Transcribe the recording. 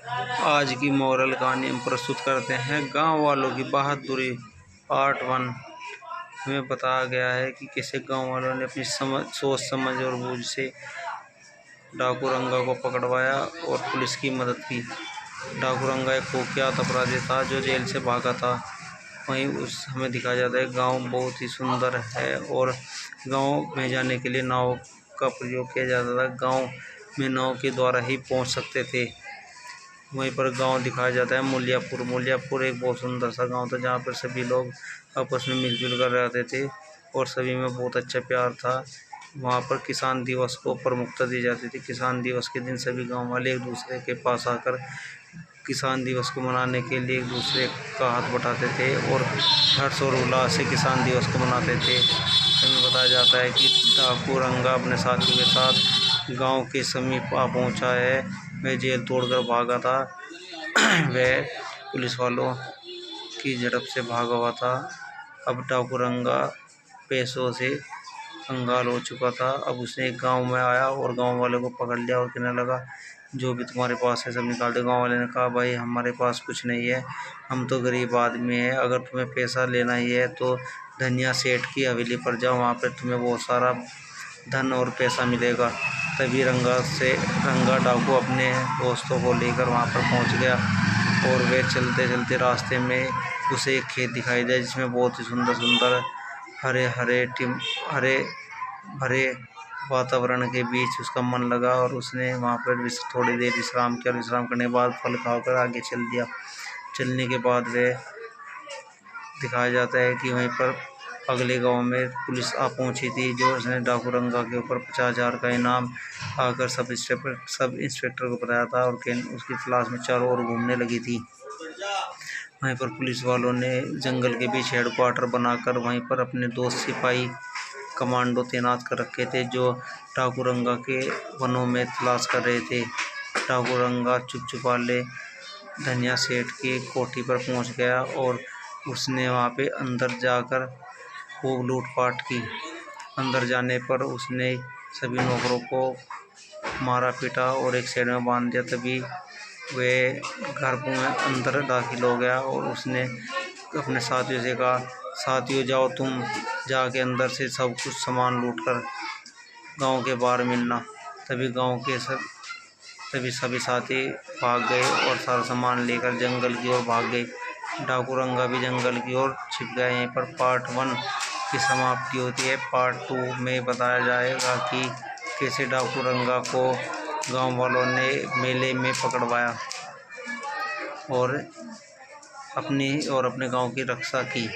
आज की मोरल कहानी हम प्रस्तुत करते हैं गांव वालों की बहादुरी पार्ट 1। हमें बताया गया है कि कैसे गांव वालों ने अपनी सोच समझ और बूझ से डाकू रंगा को पकड़वाया और पुलिस की मदद की। डाकू रंगा एक कुख्यात अपराधी था जो जेल से भागा था। वहीं हमें दिखाया जाता है गांव बहुत ही सुंदर है और गांव में जाने के लिए नाव का प्रयोग किया जाता था। गांव में नाव के द्वारा ही पहुंच सकते थे। वहीं पर गांव दिखाया जाता है मूलियापुर एक बहुत सुंदर सा गांव था जहां पर सभी लोग आपस में मिलजुल कर रहते थे और सभी में बहुत अच्छा प्यार था। वहां पर किसान दिवस को प्रमुखता दी जाती थी। किसान दिवस के दिन सभी गांव वाले एक दूसरे के पास आकर किसान दिवस को मनाने के लिए एक दूसरे का हाथ बटाते थे और हर्ष और उल्लास से किसान दिवस को मनाते थे। हमें बताया जाता है कि डाकू रंगा अपने साथियों के साथ गांव के समीप आ पहुंचा है। वह जेल तोड़कर भागा था। वह पुलिस वालों की झड़प से भागा हुआ था। अब डाकू रंगा पैसों से कंगाल हो चुका था। अब उसने एक गांव में आया और गांव वाले को पकड़ लिया और कहने लगा जो भी तुम्हारे पास है सब निकाल दो। गांव वाले ने कहा भाई हमारे पास कुछ नहीं है, हम तो गरीब आदमी हैं। अगर तुम्हें पैसा लेना ही है तो धनिया सेठ की हवेली पर जाओ, वहाँ पर तुम्हें बहुत सारा धन और पैसा मिलेगा। तभी रंगा डाकू अपने दोस्तों को लेकर वहाँ पर पहुँच गया और वे चलते चलते रास्ते में उसे एक खेत दिखाई दिया जिसमें बहुत ही सुंदर सुंदर हरे भरे वातावरण के बीच उसका मन लगा और उसने वहाँ पर थोड़ी देर विश्राम किया। विश्राम करने के बाद फल खाकर आगे चल दिया। चलने के बाद वे दिखाया जाता है कि वहीं पर अगले गांव में पुलिस आ पहुंची थी जो उसने डाकू रंगा के ऊपर 50,000 का इनाम आकर सब इंस्पेक्टर को बताया था और उसकी तलाश में चारों ओर घूमने लगी थी। वहीं पर पुलिस वालों ने जंगल के बीच हेडक्वार्टर बनाकर वहीं पर अपने 2 सिपाही कमांडो तैनात कर रखे थे जो डाकू रंगा के वनों में तलाश कर रहे थे। डाकू रंगा चुपचाप धनिया सेठ की कोठी पर पहुंच गया और उसने वहां पे अंदर जाकर खूब लूटपाट की। अंदर जाने पर उसने सभी नौकरों को मारा पीटा और एक साइड में बांध दिया। तभी वे घर में अंदर दाखिल हो गया और उसने अपने साथियों से कहा साथियों जाओ तुम जाके अंदर से सब कुछ सामान लूट कर गाँव के बाहर मिलना। तभी सभी साथी भाग गए और सारा सामान लेकर जंगल की ओर भाग गए। डाकू रंगा भी जंगल की ओर छिप गया। यहीं पर पार्ट 1 की समाप्ति होती है। पार्ट 2 में बताया जाएगा कि कैसे डाकू रंगा को गांव वालों ने मेले में पकड़वाया और अपने गांव की रक्षा की।